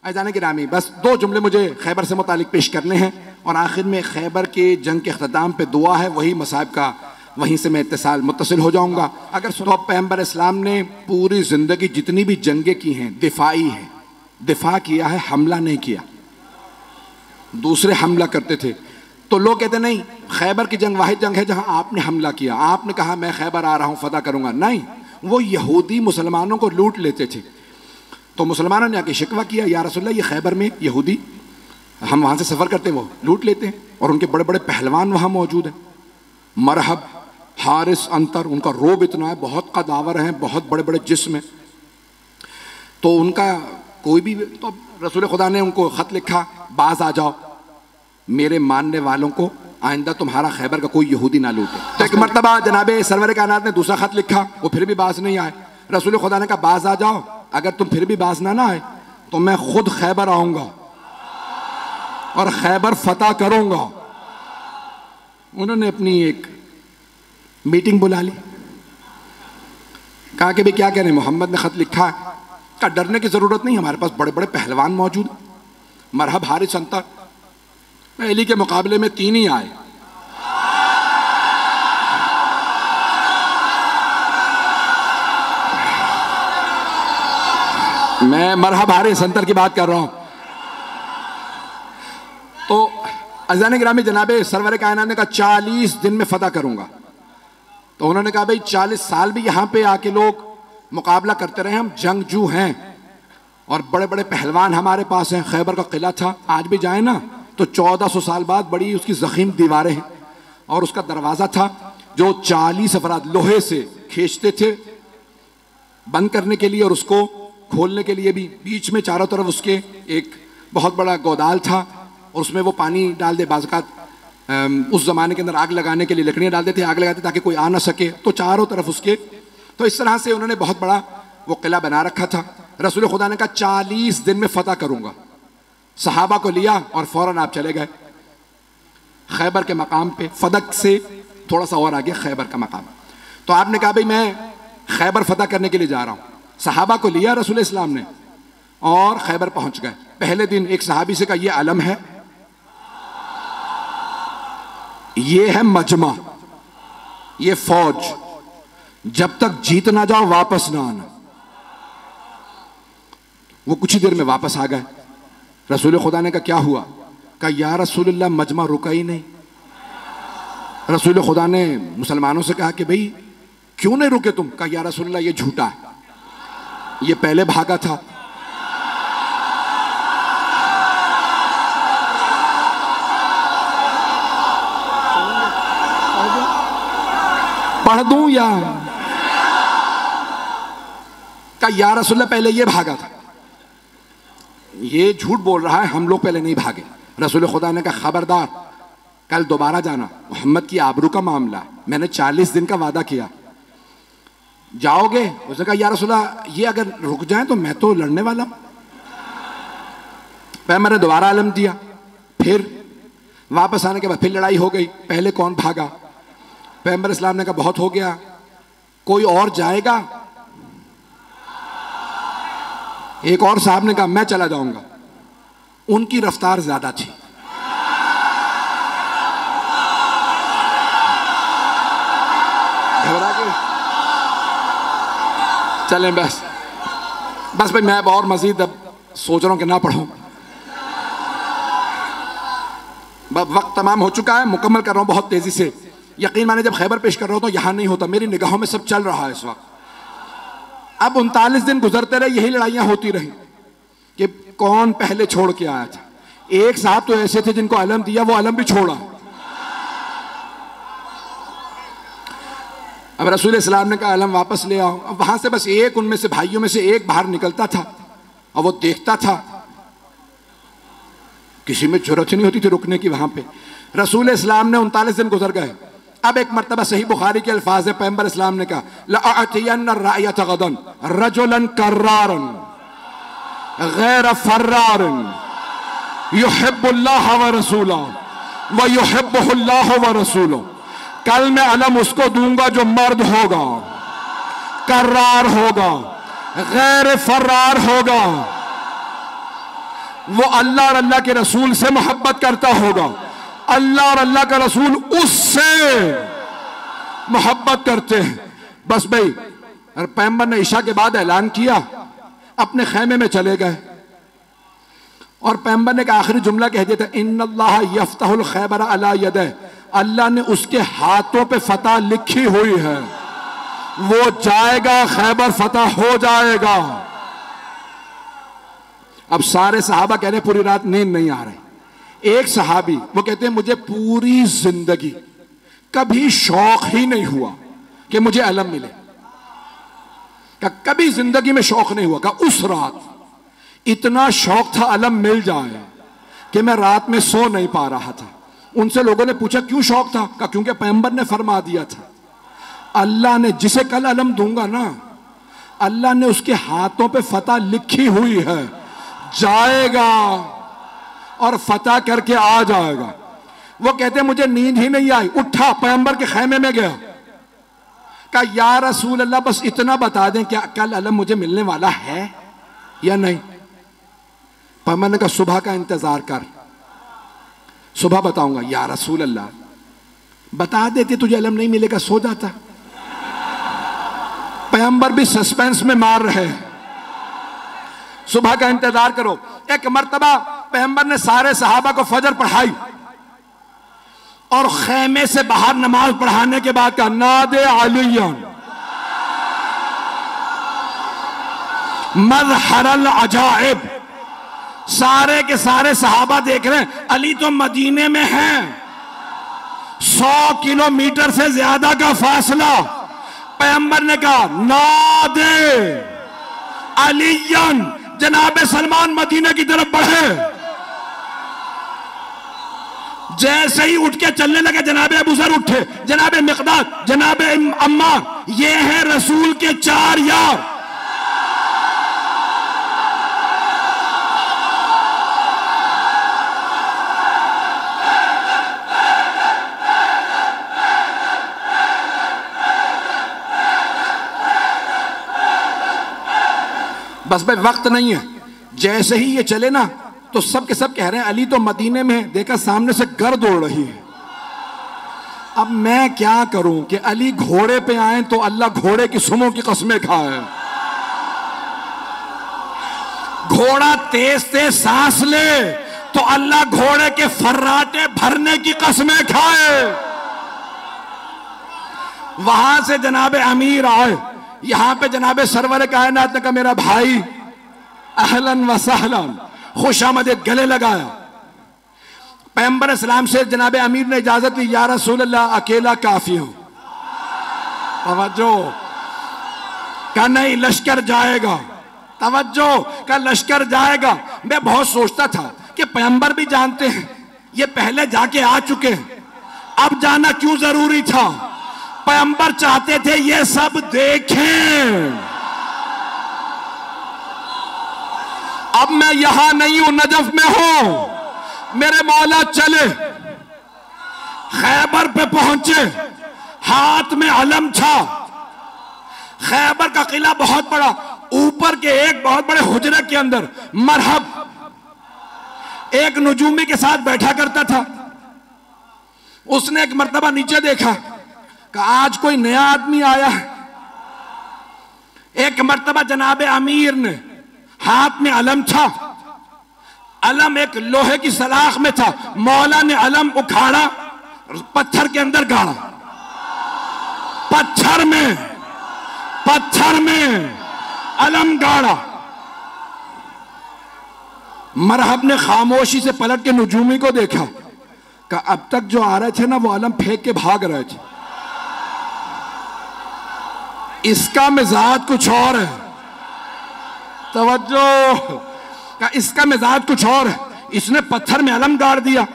अज़ान गिरामी, बस 2 जुमले मुझे खैबर से मुतालिक पेश करने हैं और आखिर में खैबर के जंग के अख्ताम पे दुआ है, वही मसाइब का, वहीं से मैं मुत्तसिल हो जाऊंगा। अगर सुनो, पैगंबर इस्लाम ने पूरी जिंदगी जितनी भी जंगें की हैं दिफाई है, दिफा किया है, हमला नहीं किया। दूसरे हमला करते थे तो लोग कहते नहीं, खैबर की जंग वाहिद जंग है जहां आपने हमला किया, आपने कहा मैं खैबर आ रहा हूं फतह करूंगा। नहीं, वो यहूदी मुसलमानों को लूट लेते थे। तो मुसलमानों ने आके शिकवा किया, या रसूलल्लाह ये खैबर में यहूदी, हम वहां से सफर करते वो लूट लेते हैं और उनके बड़े बड़े पहलवान वहां मौजूद हैं, मरहब, हारिस, अंतर, उनका रोब इतना है, बहुत कदावर हैं, बहुत बड़े बड़े जिस्म हैं। तो उनका कोई भी, तो रसूल खुदा ने उनको खत लिखा, बाज आ जाओ, मेरे मानने वालों को आइंदा तुम्हारा खैबर का कोई यहूदी ना लूटे। तो एक मरतबा जनाबे सरवर कायनात ने दूसरा खत लिखा, वो फिर भी बाज नहीं आए। रसूल खुदा ने कहा बाज आ जाओ, अगर तुम फिर भी बाज ना आए तो मैं खुद खैबर आऊंगा और खैबर फतह करूंगा। उन्होंने अपनी एक मीटिंग बुला ली, कहा कि भाई क्या कह रहे हैं, मोहम्मद ने खत लिखा है। कहा डरने की जरूरत नहीं, हमारे पास बड़े बड़े पहलवान मौजूद, मरहब, हारिस, अंतर, पहली के मुकाबले में 3 ही आए। मैं मरहब, हारिस, अंतर की बात कर रहा हूं। तो अज़ान गिरामी जनाबे सरवर कायनात ने कहा 40 दिन में फतह करूंगा। तो उन्होंने कहा भाई 40 साल भी यहां पे आके लोग मुकाबला करते रहे, हम जंगजू हैं और बड़े बड़े पहलवान हमारे पास हैं। खैबर का किला था, आज भी जाए ना तो 1400 साल बाद बड़ी उसकी जखीम दीवारें हैं और उसका दरवाजा था जो 40 अफराद लोहे से खींचते थे बंद करने के लिए और उसको खोलने के लिए भी। बीच में चारों तरफ उसके एक बहुत बड़ा गोदाल था और उसमें वो पानी डाल दे, बाज़ात उस जमाने के अंदर आग लगाने के लिए लकड़ियाँ डाल देते, आग लगाते ताकि कोई आ ना सके। तो चारों तरफ उसके, तो इस तरह से उन्होंने बहुत बड़ा वो किला बना रखा था। रसूल खुदा ने कहा 40 दिन में फतह करूंगा। सहाबा को लिया और फौरन आप चले गए खैबर के मकाम पे, फदक से थोड़ा सा और आगे खैबर का मकाम। तो आपने कहा भाई मैं खैबर फतह करने के लिए जा रहा हूं। सहाबा को लिया रसूल इस्लाम ने और खैबर पहुंच गए। पहले दिन एक सहाबी से कहा ये अलम है, ये है मजमा, ये फौज, जब तक जीत ना जाओ वापस ना आना। वो कुछ ही देर में वापस आ गए। रसूल खुदा ने कहा क्या हुआ? कहा या रसूलल्लाह मजमा रुका ही नहीं। रसूल खुदा ने मुसलमानों से कहा कि भाई क्यों नहीं रुके तुम? कहा या रसूलल्लाह ये झूठा है, ये पहले भागा था। पढ़ दूं या? कहा या रसूलल्लाह पहले ये भागा था, ये झूठ बोल रहा है, हम लोग पहले नहीं भागे। रसूल खुदा ने कहा खबरदार, कल दोबारा जाना, मोहम्मद की आबरू का मामला, मैंने 40 दिन का वादा किया, जाओगे? उसने कहा या रसूलल्लाह ये अगर रुक जाए तो मैं तो लड़ने वाला हूं। पैगंबर ने दोबारा अलम दिया, फिर वापस आने के बाद फिर लड़ाई हो गई। पहले कौन भागा? पैगंबर इस्लाम ने कहा बहुत हो गया, कोई और जाएगा? एक और साहब ने कहा मैं चला जाऊंगा। उनकी रफ्तार ज्यादा थी। घबरा के चलें बस भाई, मैं अब और मजीद अब सोच रहा हूं कि ना पढ़ूं। वक्त तमाम हो चुका है, मुकम्मल कर रहा हूं बहुत तेजी से। यकीन माने जब खैबर पेश कर रहा हूं तो यहां नहीं होता, मेरी निगाहों में सब चल रहा है इस वक्त। अब 39 दिन गुजरते रहे, यही लड़ाइयां होती रही कि कौन पहले छोड़ के आया था। एक साहब तो ऐसे थे जिनको अलम दिया, वो अलम भी छोड़ा। अब रसूल इस्लाम ने कहा अलम वापस ले आओ। अब वहां से बस एक, उनमें से भाइयों में से एक बाहर निकलता था और वो देखता था, किसी में जरूरत नहीं होती थी रुकने की वहां पे। रसूल इस्लाम ने 39 दिन गुजर गए। अब एक मर्तबा सही बुखारी के अल्फाज है, पैगंबर इस्लाम ने कहा लअतियन्न रायत गदन रजुलन कर्रारन गैर फर्रारन युहिब्बुल्लाह व रसूलहु व युहिब्बुहुल्लाह व रसूलुहु। कल मैं अलम उसको दूंगा जो मर्द होगा, कर्रार होगा, गैर फर्रार होगा, वो अल्लाह और अल्लाह के रसूल से मोहब्बत करता होगा, अल्लाह और अल्लाह का रसूल उससे मोहब्बत करते हैं। बस भाई, और पैगंबर ने ईशा के बाद ऐलान किया, अपने खैमे में चले गए और पैगंबर ने का आखिरी जुमला कह दिया था, इन्नल्लाह यफ्तहुल खैबर अला यदैह, अल्लाह ने उसके हाथों पे फतह लिखी हुई है, वो जाएगा, खैबर फतह हो जाएगा। अब सारे सहाबा कह रहे पूरी रात नींद नहीं आ रही। एक सहाबी वो कहते हैं मुझे पूरी जिंदगी कभी शौक ही नहीं हुआ कि मुझे अलम मिले, का कभी जिंदगी में शौक नहीं हुआ। का उस रात इतना शौक था अलम मिल जाए कि मैं रात में सो नहीं पा रहा था। उनसे लोगों ने पूछा क्यों शौक था? का क्योंकि पैगंबर ने फरमा दिया था, अल्लाह ने जिसे कल अलम दूंगा ना, अल्लाह ने उसके हाथों पे फतह लिखी हुई है, जाएगा और फतह करके आ जाएगा। वो कहते मुझे नींद ही नहीं आई, उठा पैगंबर के खैमे में गया, कहा या रसूल अल्लाह बस इतना बता दें क्या कल अलम मुझे मिलने वाला है या नहीं? पैगंबर ने कहा सुबह का इंतजार कर, सुबह बताऊंगा। या रसूल अल्लाह बता देते तुझे अलम नहीं मिलेगा, सो जाता। पैगंबर भी सस्पेंस में मार रहे हैं, सुबह का इंतजार करो। एक मर्तबा पैगंबर ने सारे सहाबा को फजर पढ़ाई और खैमे से बाहर नमाज पढ़ाने के बाद कहा नादे अलियन मज़हरल अजाइब। सारे के सारे सहाबा देख रहे हैं, अली तो मदीने में हैं, 100 किलोमीटर से ज्यादा का फासला। पैगंबर ने कहा नादे अलियन, जनाबे सलमान मदीने की तरफ बढ़े। जैसे ही उठ के चलने लगे जनाबे अबू ज़र उठे, जनाबे मिक़दाद, जनाबे अम्मार, ये हैं रसूल के 4 यार। बस भाई वक्त नहीं है, जैसे ही ये चले ना तो सब के सब कह रहे हैं अली तो मदीने में है, देखा सामने से गर्द उड़ रही है। अब मैं क्या करूं कि अली घोड़े पे आए तो अल्लाह घोड़े की सुमों की कसमें खाए, घोड़ा तेज तेज सांस ले तो अल्लाह घोड़े के फर्राटे भरने की कसमें खाए। वहां से जनाबे अमीर आए, यहां पे जनाबे सरवर कायनात ने कहा मेरा भाई अहलन व सहलन, खुशामदीद, गले लगाया। पैगंबर इस्लाम से जनाबे अमीर ने इजाजत ली, या रसूल अल्लाह अकेला काफी हूं। तवज्जो का नहीं, लश्कर जाएगा, तवज्जो का लश्कर जाएगा। मैं बहुत सोचता था कि पैगंबर भी जानते हैं ये पहले जाके आ चुके हैं, अब जाना क्यों जरूरी था? पैगंबर चाहते थे ये सब देखें। अब मैं यहां नहीं हूं, नजफ में हूं, मेरे मौला चले, खैबर पे पहुंचे, हाथ में अलम था। खैबर का किला बहुत बड़ा, ऊपर के एक बहुत बड़े हुजरे के अंदर मरहब एक नजूमी के साथ बैठा करता था। उसने एक मर्तबा नीचे देखा कि आज कोई नया आदमी आया है। एक मर्तबा जनाबे अमीर ने, हाथ में अलम था, अलम एक लोहे की सलाख में था, मौला ने अलम उखाड़ा, पत्थर के अंदर गाड़ा, पत्थर में अलम गाड़ा। मरहब ने खामोशी से पलट के नजूमी को देखा कि अब तक जो आ रहे थे ना वो अलम फेंक के भाग रहे थे, इसका मिजाज कुछ और है। तवज्जो का इसका मिजाज कुछ और है, इसने पत्थर में अलम गाड़ दिया।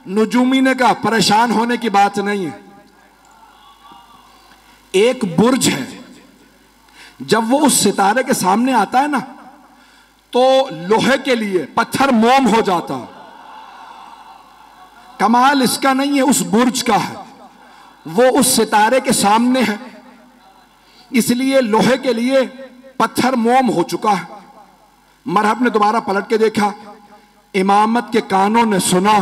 नजूमी ने कहा परेशान होने की बात नहीं है, एक बुर्ज है, जब वो उस सितारे के सामने आता है ना तो लोहे के लिए पत्थर मोम हो जाता। कमाल इसका नहीं है, उस बुर्ज का है, वो उस सितारे के सामने है, इसलिए लोहे के लिए पत्थर मोम हो चुका है। मरहब ने दोबारा पलट के देखा, इमामत के कानों ने सुना,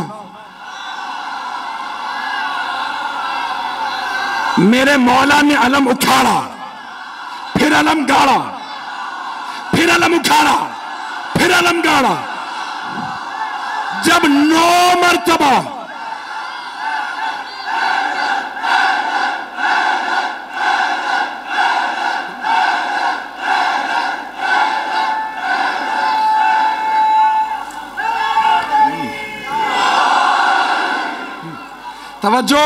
मेरे मौला ने अलम उखाड़ा, फिर अलम गाड़ा, फिर अलम उखाड़ा, फिर अलम गाड़ा। जब 9 मरतबा तवज्जो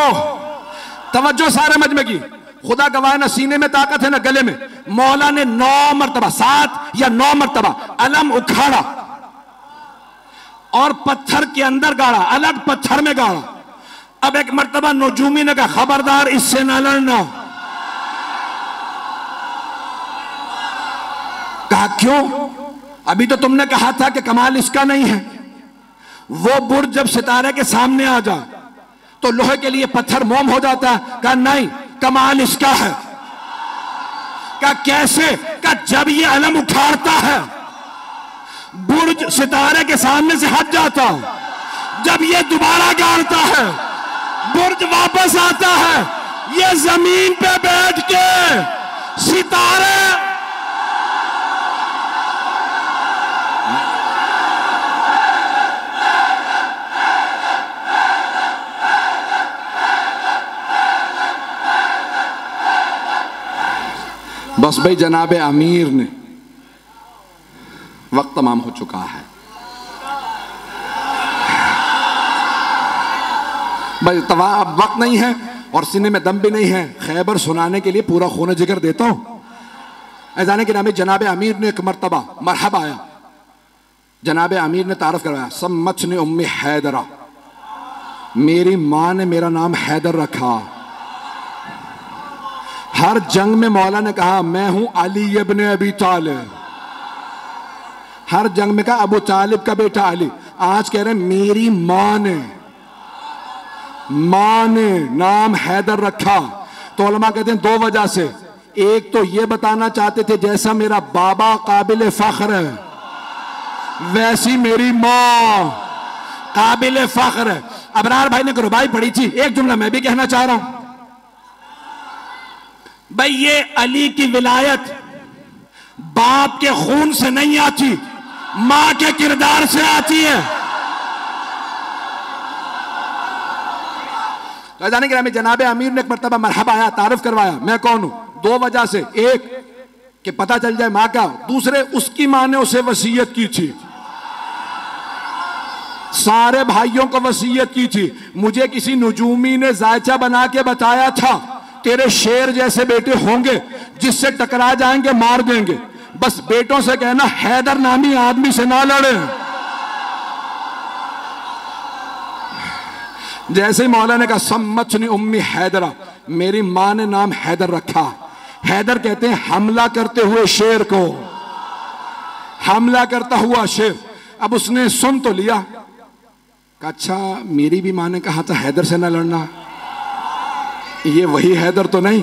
तवज्जो सारे मजमे की, खुदा गवाह ना सीने में ताकत है ना गले में। मौला ने 9 मरतबा, 7 या 9 मरतबा अलम उखाड़ा और पत्थर के अंदर गाड़ा, अलग पत्थर में गाड़ा। अब एक मरतबा नजूमी ने कहा खबरदार इससे ना लड़ना। कहा क्यों? अभी तो तुमने कहा था कि कमाल इसका नहीं है। वो बुर्ज जब सितारे के सामने आ जाए तो लोहे के लिए पत्थर मोम हो जाता है। कहा नहीं, कमाल इसका है। कहा कैसे? कहा जब ये अलम उखाड़ता है बुर्ज सितारे के सामने से हट जाता, जब ये दोबारा गाड़ता है बुर्ज वापस आता है, ये जमीन पे बैठ के सितारे बस भाई जनाबे अमीर ने, वक्त तमाम हो चुका है भाई, अब वक्त नहीं है और सीने में दम भी नहीं है। खैबर सुनाने के लिए पूरा खून जिगर देता हूं। ऐजाने के नामे जनाबे अमीर ने एक मरतबा मरहबा आया, जनाबे अमीर ने तारफ करवाया, सम्मतनी उम्मी हैदरा, मेरी मां ने मेरा नाम हैदर रखा। हर जंग में मौला ने कहा मैं हूं अली इब्न अबी तालिब, हर जंग में कहा अबू तालिब का बेटा अली। आज कह रहे मेरी मां ने नाम हैदर रखा। तो उलमा कहते हैं 2 वजह से। एक तो ये बताना चाहते थे जैसा मेरा बाबा काबिल फख्र है वैसी मेरी मां काबिल फख्र है। अबरार भाई ने रुबाई पढ़ी थी, एक जुमला मैं भी कहना चाह रहा हूं भाई। ये अली की विलायत बाप के खून से नहीं आती, मां के किरदार से आती है। तो जाने के जनाबे अमीर ने एक मरतबा मरहबा आया, तारुफ करवाया मैं कौन हूं। 2 वजह से, एक कि पता चल जाए मां का, दूसरे उसकी मां ने उसे वसीयत की थी, सारे भाइयों को वसीयत की थी। मुझे किसी नजूमी ने जायचा बना के बताया था तेरे शेर जैसे बेटे होंगे, जिससे टकरा जाएंगे मार देंगे। बस बेटों से कहना हैदर नामी आदमी से ना लड़े। जैसे ही मौला ने कहा सम्मतनी उम्मी हैदरा, मेरी मां ने नाम हैदर रखा। हैदर कहते हैं हमला करते हुए शेर को, हमला करता हुआ शेर। अब उसने सुन तो लिया, कहा अच्छा मेरी भी मां ने कहा था हैदर से ना लड़ना, ये वही हैदर तो नहीं।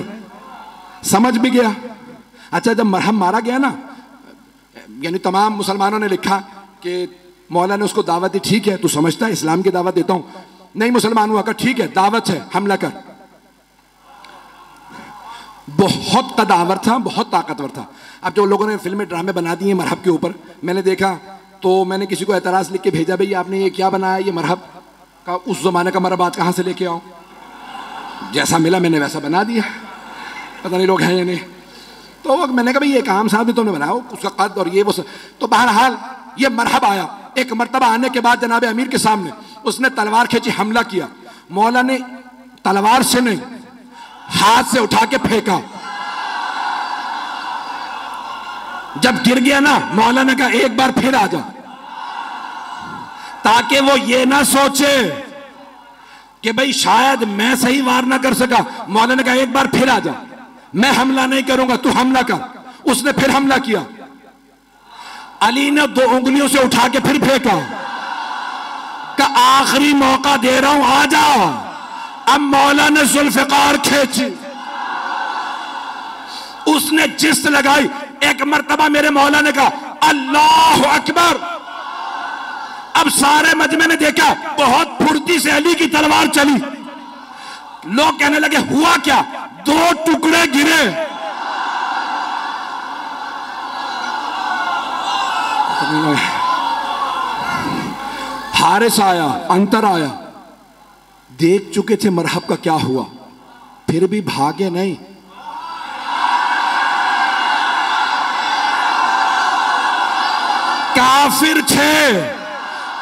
समझ भी गया। अच्छा जब मरहम मारा गया ना, यानी तमाम मुसलमानों ने लिखा कि मौला ने उसको दावत दी, ठीक है तू समझता है इस्लाम की दावत देता हूं। नहीं मुसलमान हुआ, कहा ठीक है दावत है हमला कर। बहुत कदावर था, बहुत ताकतवर था। अब जो लोगों ने फिल्में ड्रामे बना दिए मरहब के ऊपर, मैंने देखा तो मैंने किसी को एतराज लिख के भेजा, भाई आपने ये क्या बनाया, ये मरहब का उस जमाने का मरहब आज कहां से लेके आओ। जैसा मिला मैंने वैसा बना दिया, पता नहीं लोग हैं या नहीं। तो मैंने कहा भाई ये काम साहब भी तुमने बनाया, उसका कद और ये वो तो बहरहाल ये मरहब आया। एक मरतबा आने के बाद जनाब अमीर के सामने उसने तलवार खींची, हमला किया। मौला ने तलवार से नहीं हाथ से उठा के फेंका। जब गिर गया ना, मौला ने कहा एक बार फिर आ जा, ताकि वो ये ना सोचे कि भाई शायद मैं सही वार ना कर सका। मौला ने कहा एक बार फिर आ जा, मैं हमला नहीं करूंगा तू हमला कर। उसने फिर हमला किया। अली ने 2 उंगलियों से उठा के फिर फेंका, का आखिरी मौका दे रहा हूं आ जाओ। अब मौला ने जुल्फकार खींची, उसने जिस्त लगाई। एक मरतबा मेरे मौला ने कहा अल्लाह अकबर, अब सारे मजमे ने देखा बहुत फुर्ती से अली की तलवार चली। लोग कहने लगे हुआ क्या? 2 टुकड़े गिरे। हारिस आया, अंतर आया, देख चुके थे मरहब का क्या हुआ, फिर भी भागे नहीं। काफिर थे,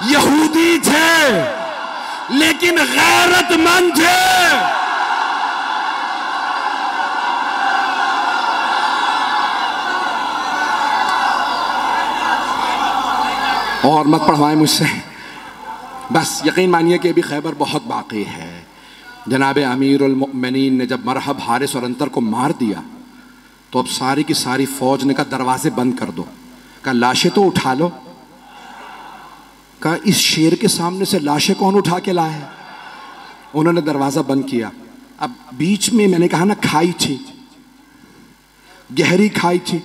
यहूदी थे, लेकिन गैरतमंद थे। और मत पढ़वाएं मुझसे, बस यकीन मानिए कि अभी खैबर बहुत बाकी है। जनाब अमीरुल मोमिनीन ने जब मरहब, हारिस और अंतर को मार दिया तो अब सारी की सारी फौज ने कहा दरवाजे बंद कर दो। कहा लाशें तो उठा लो। कहा इस शेर के सामने से लाशें कौन उठा के लाए है? उन्होंने दरवाजा बंद किया। अब बीच में मैंने कहा ना खाई थी, गहरी खाई थी।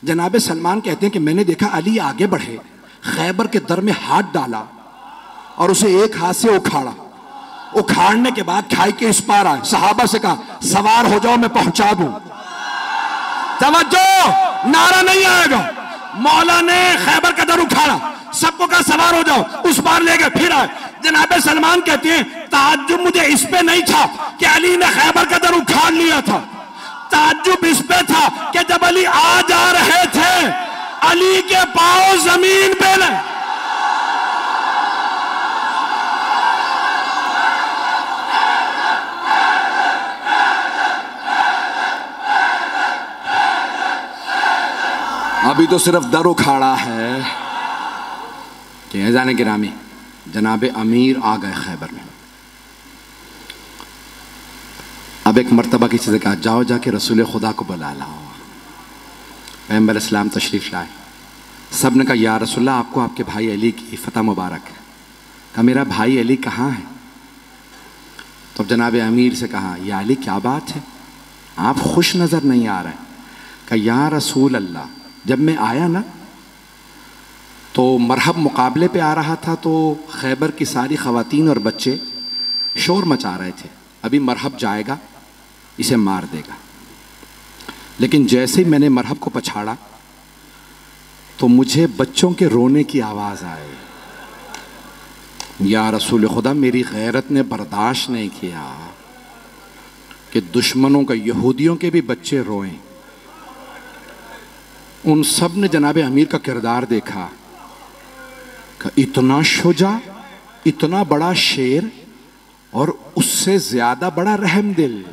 जनाब सलमान कहते हैं कि मैंने देखा अली आगे बढ़े, खैबर के दर में हाथ डाला और उसे एक हाथ से उखाड़ा। उखाड़ने के बाद खाई के इस पार आए। सहाबा से कहा सवार हो जाओ, मैं पहुंचा दूं। तवज्जो, नारा नहीं आएगा। मौला ने खैबर का दर उखाड़ा, सबको कहा सवार हो जाओ, उस पार ले गए, फिर आए। जनाब सलमान कहते हैं ताज्जुब मुझे इस पे नहीं था कि अली ने खैबर का दर उखाड़ लिया था, ताज्जुब इस पे था कि जब अली आ जा रहे थे अली के पांव जमीन पे न। अभी तो सिर्फ दर उखाड़ा है कि जाने गिरामी जनाब अमीर आ गए खैबर में। अब एक मर्तबा किसी से कहा जाओ जाके रसूल खुदा को बुला लाओ। पैगंबर इस्लाम तशरीफ लाए। सब ने कहा या रसूलल्लाह आपको आपके भाई अली की फतह मुबारक है। कहा मेरा भाई अली कहाँ है? तो जनाब अमीर से कहा या अली क्या बात है, आप खुश नज़र नहीं आ रहे। कहा या रसूल अल्लाह, जब मैं आया ना तो मरहब मुकाबले पे आ रहा था तो खैबर की सारी ख़वातीन और बच्चे शोर मचा रहे थे, अभी मरहब जाएगा इसे मार देगा। लेकिन जैसे ही मैंने मरहब को पछाड़ा तो मुझे बच्चों के रोने की आवाज़ आई। या रसूल खुदा, मेरी गैरत ने बर्दाश्त नहीं किया कि दुश्मनों का, यहूदियों के भी बच्चे रोएं। उन सब ने जनाब अमीर का किरदार देखा कि इतना शुजा, इतना बड़ा शेर और उससे ज्यादा बड़ा रहमदिल।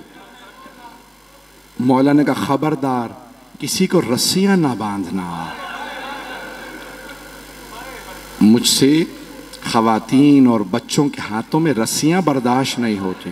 मौला ने कहा खबरदार किसी को रस्सियां ना बांधना, मुझसे खवातीन और बच्चों के हाथों में रस्सियां बर्दाश्त नहीं होती।